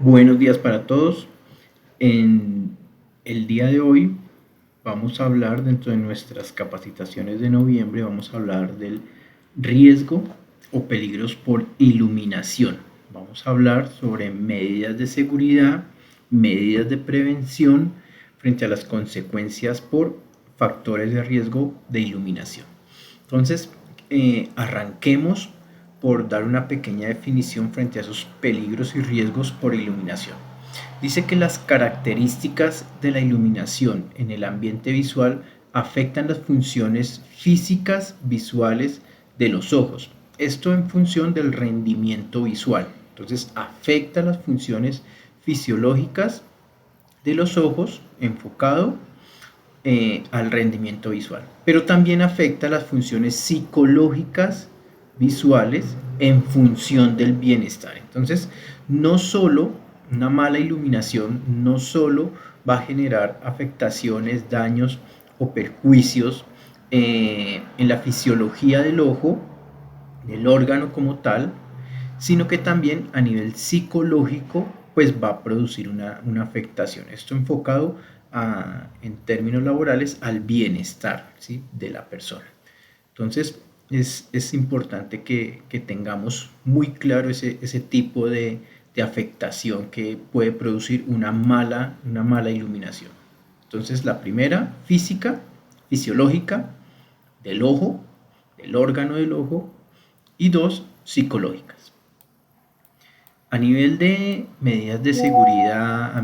Buenos días para todos. En el día de hoy vamos a hablar, dentro de nuestras capacitaciones de noviembre, vamos a hablar del riesgo o peligros por iluminación. Vamos a hablar sobre medidas de seguridad, medidas de prevención frente a las consecuencias por factores de riesgo de iluminación. Entonces, arranquemos por dar una pequeña definición frente a esos peligros y riesgos por iluminación. Dice que las características de la iluminación en el ambiente visual afectan las funciones físicas visuales de los ojos. Esto en función del rendimiento visual. Entonces afecta las funciones fisiológicas de los ojos enfocado al rendimiento visual. Pero también afecta las funciones psicológicas visuales en función del bienestar. Entonces, no solo una mala iluminación, no solo va a generar afectaciones, daños o perjuicios en la fisiología del ojo, del órgano como tal, sino que también a nivel psicológico pues va a producir una afectación. Esto enfocado en términos laborales al bienestar, ¿sí?, de la persona. Entonces es importante que tengamos muy claro ese tipo de afectación que puede producir una mala iluminación. Entonces la primera, física, fisiológica, del ojo, del órgano del ojo, y dos, psicológicas. A nivel de medidas de seguridad,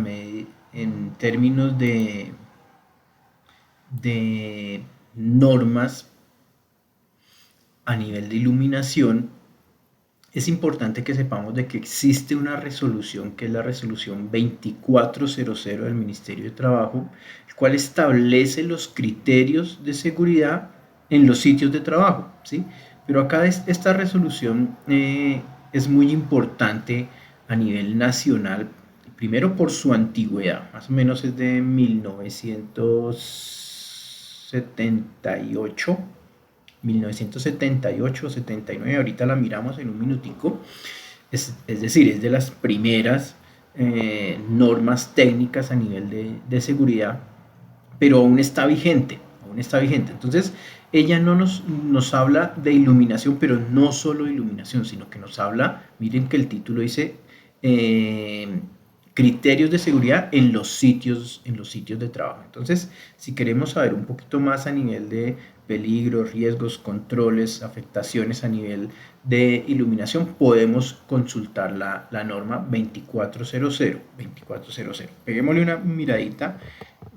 en términos de normas a nivel de iluminación, es importante que sepamos de que existe una resolución, que es la resolución 2400 del Ministerio de Trabajo, el cual establece los criterios de seguridad en los sitios de trabajo, ¿sí? Pero acá esta resolución es muy importante a nivel nacional, primero por su antigüedad, más o menos es de 1978, 1978 o 79, ahorita la miramos en un minutico. Es decir, es de las primeras normas técnicas a nivel de seguridad, pero aún está vigente, Entonces, ella no nos habla de iluminación, pero no solo iluminación, sino que nos habla, miren que el título dice criterios de seguridad en los sitios de trabajo. Entonces, si queremos saber un poquito más a nivel de peligros, riesgos, controles, afectaciones a nivel de iluminación, podemos consultar la norma 2400. Peguémosle una miradita.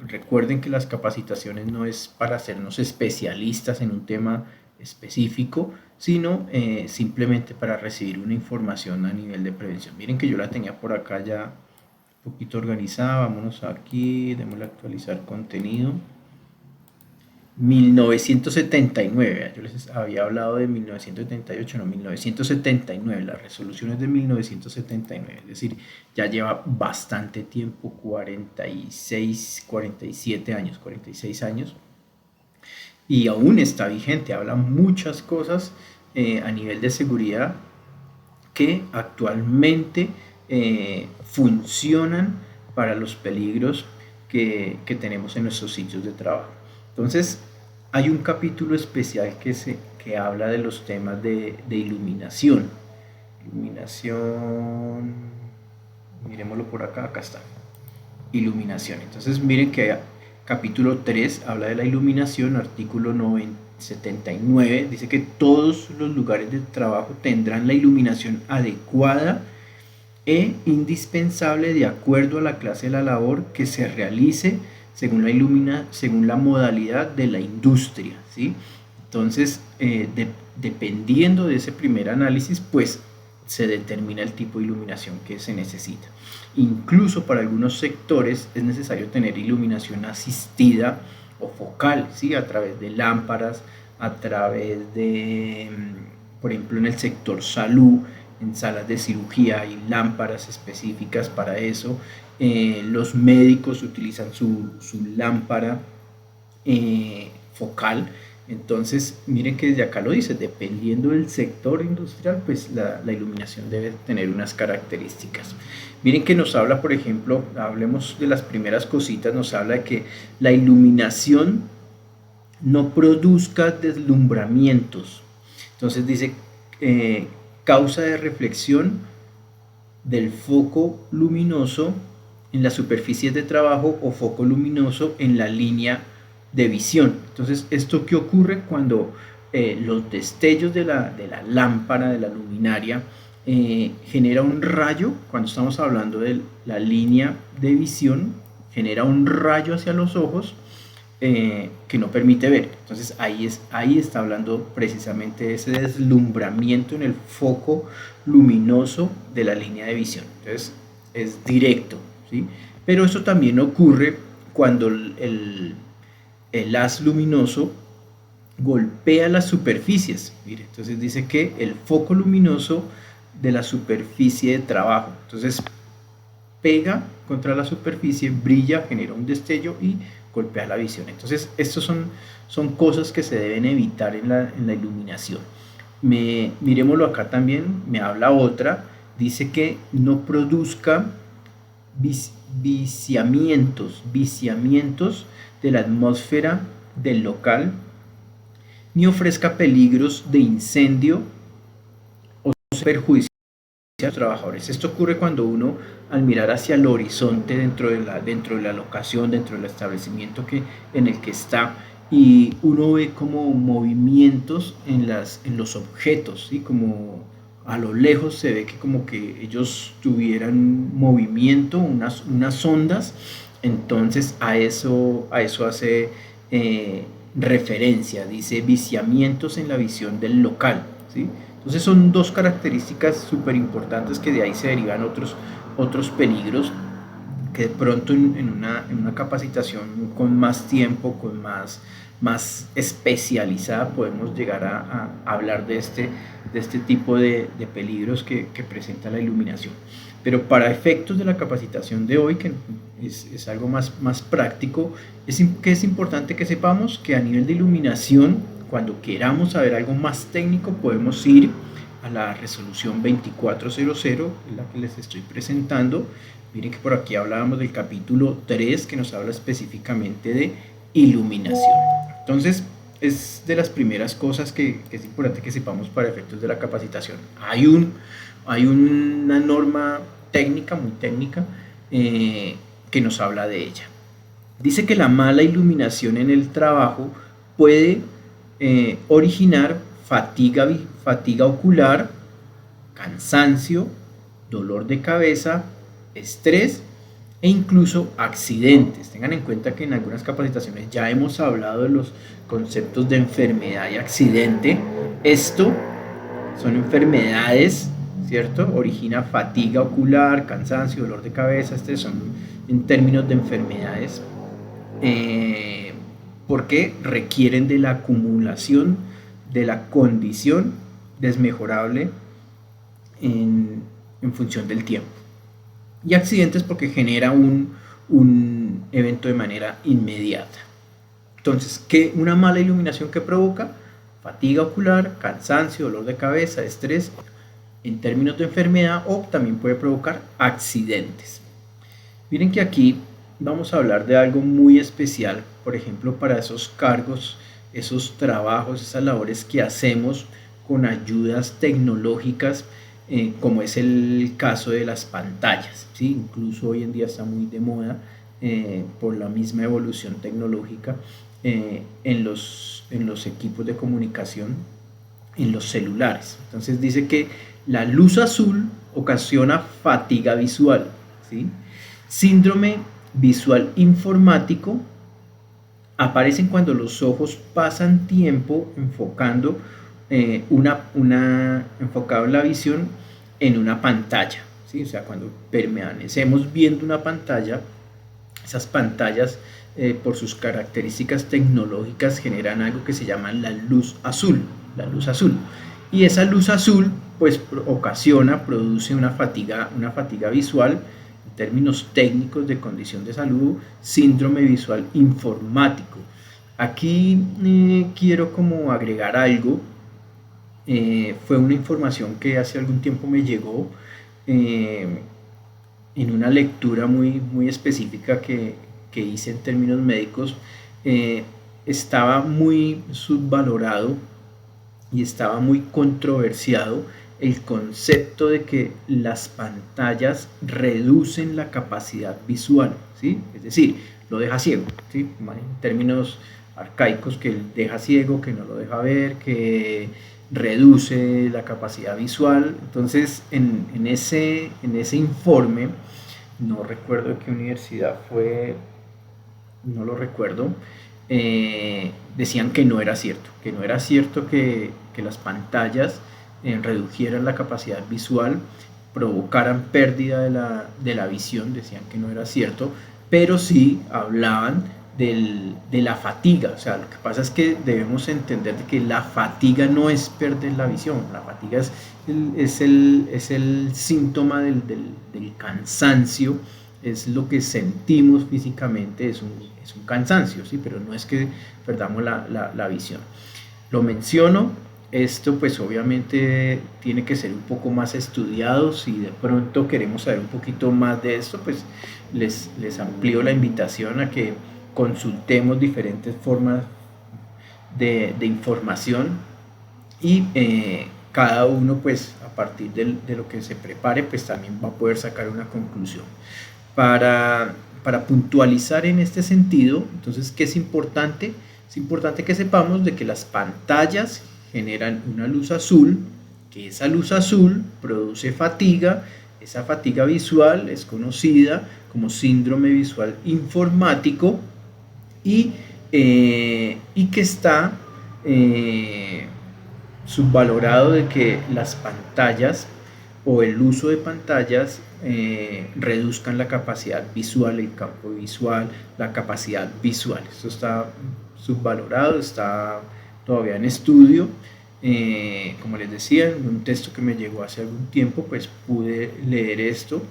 Recuerden que las capacitaciones no es para hacernos especialistas en un tema específico, sino simplemente para recibir una información a nivel de prevención. Miren que yo la tenía por acá ya un poquito organizada. Vámonos aquí, démosle a actualizar contenido. 1979, yo les había hablado de 1978, no, 1979, las resoluciones de 1979, es decir, ya lleva bastante tiempo, 46, 47 años, 46 años, y aún está vigente, habla muchas cosas a nivel de seguridad que actualmente funcionan para los peligros que tenemos en nuestros sitios de trabajo. Entonces, hay un capítulo especial que habla de los temas de iluminación. Iluminación, miremoslo por acá, acá está. Iluminación. Entonces, miren que capítulo 3 habla de la iluminación, artículo 79, dice que todos los lugares de trabajo tendrán la iluminación adecuada e indispensable de acuerdo a la clase de la labor que se realice según la modalidad de la industria, ¿sí? Entonces, dependiendo de ese primer análisis, pues se determina el tipo de iluminación que se necesita. Incluso para algunos sectores es necesario tener iluminación asistida o focal, ¿sí?, a través de lámparas, a través de, por ejemplo, en el sector salud, en salas de cirugía hay lámparas específicas para eso. Los médicos utilizan su lámpara focal Entonces, miren que desde acá lo dice, dependiendo del sector industrial, pues la iluminación debe tener unas características. Miren que nos habla, por ejemplo, hablemos de las primeras cositas, nos habla de que la iluminación no produzca deslumbramientos. Entonces dice, causa de reflexión del foco luminoso en las superficies de trabajo o foco luminoso en la línea de visión. Entonces, ¿esto qué ocurre cuando los destellos de la lámpara, de la luminaria, genera un rayo? Cuando estamos hablando de la línea de visión, genera un rayo hacia los ojos que no permite ver. Entonces ahí está hablando precisamente de ese deslumbramiento en el foco luminoso de la línea de visión. Entonces es directo, ¿sí? Pero eso también ocurre cuando el haz luminoso golpea las superficies. Mire, entonces dice que el foco luminoso de la superficie de trabajo. Entonces pega contra la superficie, brilla, genera un destello y golpea la visión. Entonces, estos son cosas que se deben evitar en la iluminación. Miremoslo acá también, me habla otra, dice que no produzca viciamientos de la atmósfera del local, ni ofrezca peligros de incendio o perjuicio a los trabajadores. Esto ocurre cuando uno, al mirar hacia el horizonte dentro de la locación, dentro del establecimiento en el que está, y uno ve como movimientos en los objetos, ¿sí? Como a lo lejos se ve que como que ellos tuvieran movimiento, unas ondas. Entonces a eso hace referencia, dice viciamientos en la visión del local, ¿sí? Entonces son dos características súper importantes que de ahí se derivan otros peligros que de pronto en una capacitación con más tiempo, con más especializada, podemos llegar a hablar de este tipo de peligros que presenta la iluminación. Pero para efectos de la capacitación de hoy, que es algo más práctico, que es importante que sepamos que a nivel de iluminación, cuando queramos saber algo más técnico, podemos ir a la resolución 2400, la que les estoy presentando. Miren que por aquí hablábamos del capítulo 3, que nos habla específicamente de iluminación. Entonces, es de las primeras cosas que es importante que sepamos para efectos de la capacitación. Hay una norma técnica, muy técnica, que nos habla de ella. Dice que la mala iluminación en el trabajo puede originar fatiga ocular, cansancio, dolor de cabeza, estrés e incluso accidentes. Tengan en cuenta que en algunas capacitaciones ya hemos hablado de los conceptos de enfermedad y accidente. Esto son enfermedades, ¿cierto? Origina fatiga ocular, cansancio, dolor de cabeza. Estos son en términos de enfermedades porque requieren de la acumulación de la condición desmejorable en función del tiempo. Y accidentes porque genera un evento de manera inmediata. Entonces, una mala iluminación que provoca fatiga ocular, cansancio, dolor de cabeza, estrés, en términos de enfermedad, o también puede provocar accidentes. Miren que aquí vamos a hablar de algo muy especial, por ejemplo, para esos cargos, esos trabajos, esas labores que hacemos con ayudas tecnológicas, como es el caso de las pantallas, ¿sí? Incluso hoy en día está muy de moda por la misma evolución tecnológica en los equipos de comunicación, en los celulares. Entonces dice que la luz azul ocasiona fatiga visual, ¿sí? Síndrome visual informático aparecen cuando los ojos pasan tiempo enfocando enfocado en la visión en una pantalla, ¿sí? O sea, cuando permanecemos viendo una pantalla, esas pantallas por sus características tecnológicas generan algo que se llama la luz azul, y esa luz azul pues produce una fatiga visual. En términos técnicos de condición de salud, síndrome visual informático. Aquí quiero como agregar algo. Fue una información que hace algún tiempo me llegó eh, en una lectura muy específica que hice en términos médicos. eh, Estaba muy subvalorado y estaba muy controversiado el concepto de que las pantallas reducen la capacidad visual, ¿sí? Es decir, lo deja ciego, ¿sí? En términos arcaicos, que deja ciego, que no lo deja ver, que reduce la capacidad visual. Entonces, en ese informe, no recuerdo de qué universidad fue, no lo recuerdo, decían que no era cierto que las pantallas redujeran la capacidad visual, provocaran pérdida de la visión, decían que no era cierto, pero sí hablaban de la fatiga. O sea, lo que pasa es que debemos entender que la fatiga no es perder la visión, la fatiga es el síntoma del cansancio, es lo que sentimos físicamente, es un cansancio, ¿sí? Pero no es que perdamos la visión. Lo menciono, esto pues obviamente tiene que ser un poco más estudiado. Si de pronto queremos saber un poquito más de esto, pues les amplío la invitación a que consultemos diferentes formas de información y cada uno pues a partir de lo que se prepare pues también va a poder sacar una conclusión. Para puntualizar en este sentido, entonces, ¿qué es importante? Es importante que sepamos de que las pantallas generan una luz azul, que esa luz azul produce fatiga. Esa fatiga visual es conocida como síndrome visual informático y que está eh, subvalorado de que las pantallas o el uso de pantallas reduzcan la capacidad visual, el campo visual, la capacidad visual. Esto está subvalorado, está todavía en estudio. Como les decía, en un texto que me llegó hace algún tiempo, pues pude leer esto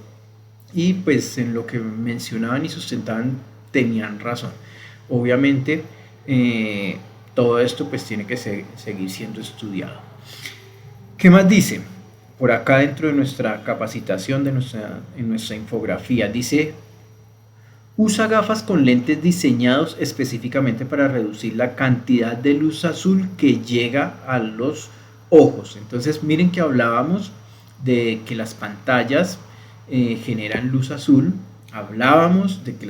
y pues en lo que mencionaban y sustentaban tenían razón. Obviamente, todo esto pues tiene que seguir siendo estudiado. ¿Qué más dice? Por acá dentro de nuestra capacitación, en nuestra infografía, dice: usa gafas con lentes diseñados específicamente para reducir la cantidad de luz azul que llega a los ojos. Entonces miren que hablábamos de que las pantallas generan luz azul, hablábamos de que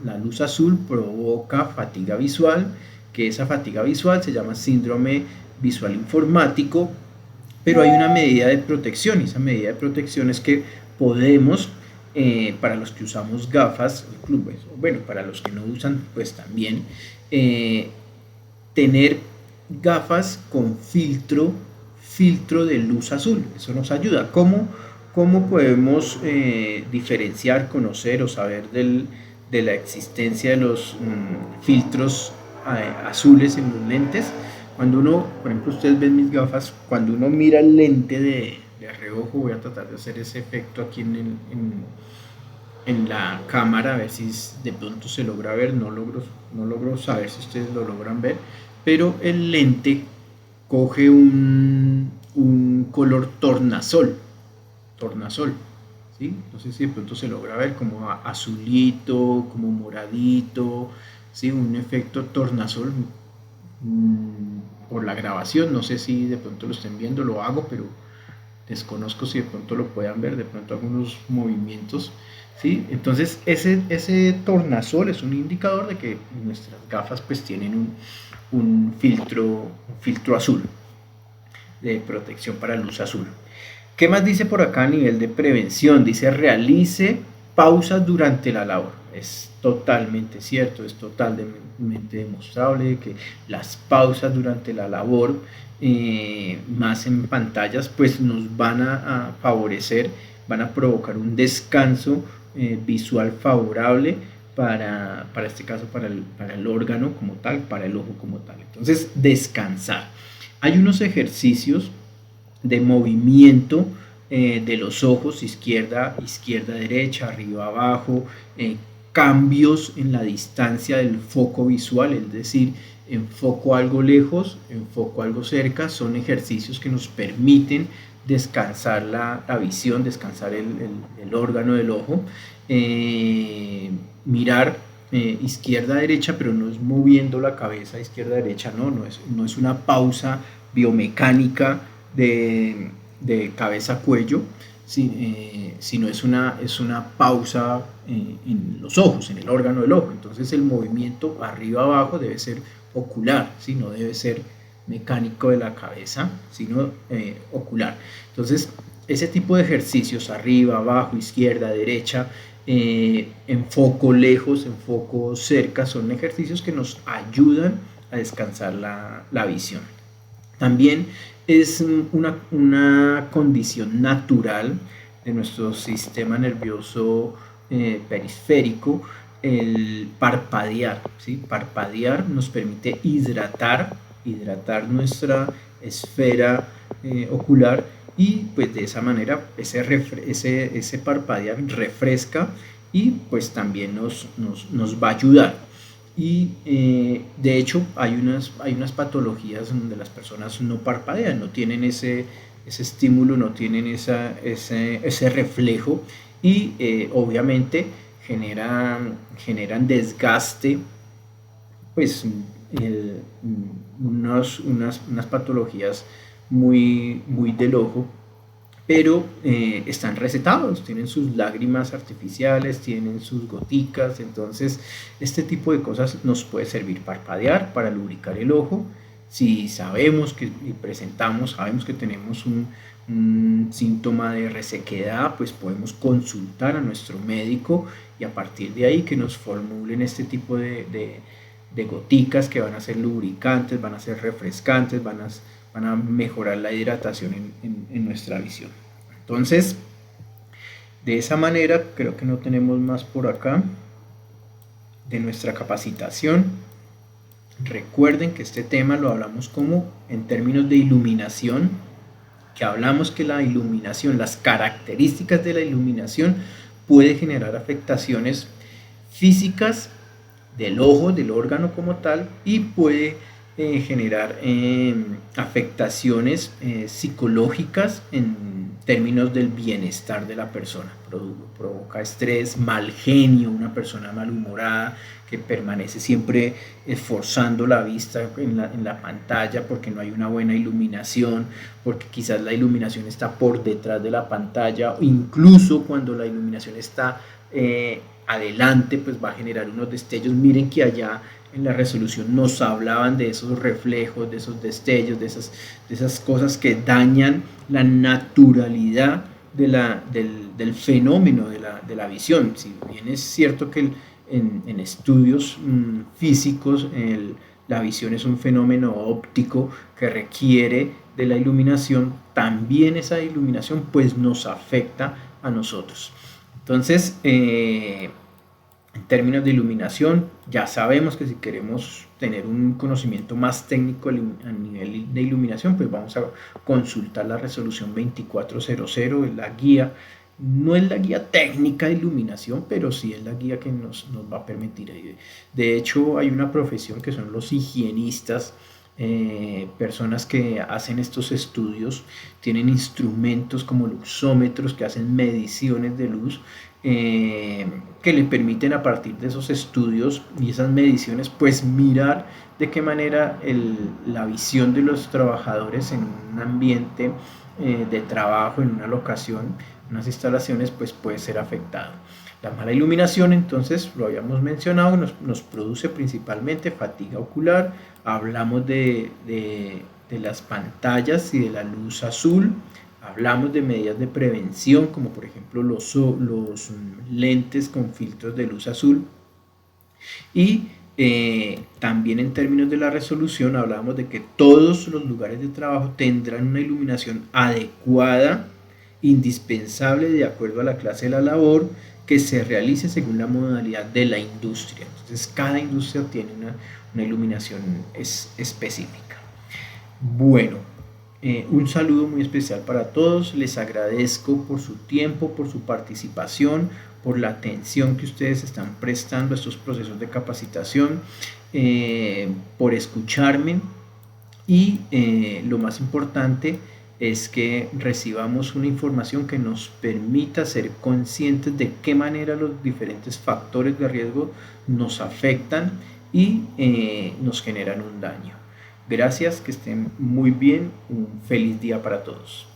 la luz azul provoca fatiga visual, que esa fatiga visual se llama síndrome visual informático, pero hay una medida de protección, y esa medida de protección es que podemos, para los que usamos gafas, bueno, para los que no usan, pues también, tener gafas con filtro de luz azul. Eso nos ayuda. ¿Cómo podemos diferenciar, conocer o saber de la existencia de los filtros azules en los lentes? Cuando uno, por ejemplo, ustedes ven mis gafas, cuando uno mira el lente de reojo, voy a tratar de hacer ese efecto aquí en la cámara, a ver si de pronto se logra ver. No logro saber si ustedes lo logran ver, pero el lente coge un color tornasol, ¿sí? No sé si de pronto se logra ver como azulito, como moradito, ¿sí? Un efecto tornasol. Por la grabación, no sé si de pronto lo estén viendo, lo hago, pero desconozco si de pronto lo puedan ver, de pronto algunos movimientos, ¿sí? Entonces ese tornasol es un indicador de que nuestras gafas pues tienen un filtro azul de protección para luz azul. ¿Qué más dice por acá a nivel de prevención? Dice: realice pausas durante la labor. Es totalmente cierto, es totalmente demostrable que las pausas durante la labor, más en pantallas, pues nos van a favorecer, van a provocar un descanso visual favorable para este caso, para el órgano como tal, para el ojo como tal. Entonces, descansar. Hay unos ejercicios de movimiento de los ojos, izquierda, derecha, arriba, abajo, cambios en la distancia del foco visual, es decir, enfoco algo lejos, enfoco algo cerca. Son ejercicios que nos permiten descansar la visión, descansar el órgano del ojo, mirar izquierda-derecha, pero no es moviendo la cabeza izquierda-derecha, no es una pausa biomecánica de cabeza-cuello, sino es una pausa en los ojos, en el órgano del ojo. Entonces el movimiento arriba-abajo debe ser ocular, ¿sí? No debe ser mecánico de la cabeza, sino ocular. Entonces ese tipo de ejercicios, arriba, abajo, izquierda, derecha, enfoco lejos, enfoco cerca, son ejercicios que nos ayudan a descansar la visión. También es una condición natural de nuestro sistema nervioso periférico el parpadear, ¿sí? Parpadear nos permite hidratar nuestra esfera ocular, y pues de esa manera ese parpadear refresca y pues también nos va a ayudar. Y de hecho hay unas patologías donde las personas no parpadean, no tienen ese estímulo, no tienen ese reflejo, y obviamente generan desgaste, pues unas patologías muy del ojo, pero están recetados, tienen sus lágrimas artificiales, tienen sus goticas. Entonces este tipo de cosas nos puede servir parpadear para lubricar el ojo. Si sabemos que sabemos que tenemos un síntoma de resequedad, pues podemos consultar a nuestro médico, y a partir de ahí que nos formulen este tipo de goticas que van a ser lubricantes, van a ser refrescantes, van a mejorar la hidratación en nuestra visión. Entonces, de esa manera, creo que no tenemos más por acá de nuestra capacitación. Recuerden que este tema lo hablamos como en términos de iluminación, que hablamos que la iluminación, las características de la iluminación puede generar afectaciones físicas del ojo, del órgano como tal, y puede generar afectaciones psicológicas en términos del bienestar de la persona. Provoca estrés, mal genio, una persona malhumorada que permanece siempre esforzando la vista en la pantalla porque no hay una buena iluminación, porque quizás la iluminación está por detrás de la pantalla, o incluso cuando la iluminación está adelante, pues va a generar unos destellos. Miren que allá en la resolución nos hablaban de esos reflejos, de esos destellos, de esas cosas que dañan la naturalidad del fenómeno de la visión. Si bien es cierto que en estudios físicos la visión es un fenómeno óptico que requiere de la iluminación, también esa iluminación pues nos afecta a nosotros. Entonces, en términos de iluminación, ya sabemos que si queremos tener un conocimiento más técnico a nivel de iluminación, pues vamos a consultar la resolución 2400, es la guía. No es la guía técnica de iluminación, pero sí es la guía que nos va a permitir. De hecho, hay una profesión que son los higienistas, personas que hacen estos estudios, tienen instrumentos como luxómetros que hacen mediciones de luz, que le permiten a partir de esos estudios y esas mediciones pues mirar de qué manera la visión de los trabajadores en un ambiente de trabajo, en una locación, en unas instalaciones, pues puede ser afectado. La mala iluminación, entonces, lo habíamos mencionado, nos produce principalmente fatiga ocular. Hablamos de las pantallas y de la luz azul. Hablamos de medidas de prevención, como por ejemplo los lentes con filtros de luz azul. Y también en términos de la resolución hablamos de que todos los lugares de trabajo tendrán una iluminación adecuada, indispensable de acuerdo a la clase de la labor, que se realice según la modalidad de la industria. Entonces cada industria tiene una iluminación específica. Bueno, un saludo muy especial para todos. Les agradezco por su tiempo, por su participación, por la atención que ustedes están prestando a estos procesos de capacitación, por escucharme y lo más importante es que recibamos una información que nos permita ser conscientes de qué manera los diferentes factores de riesgo nos afectan y nos generan un daño. Gracias, que estén muy bien, un feliz día para todos.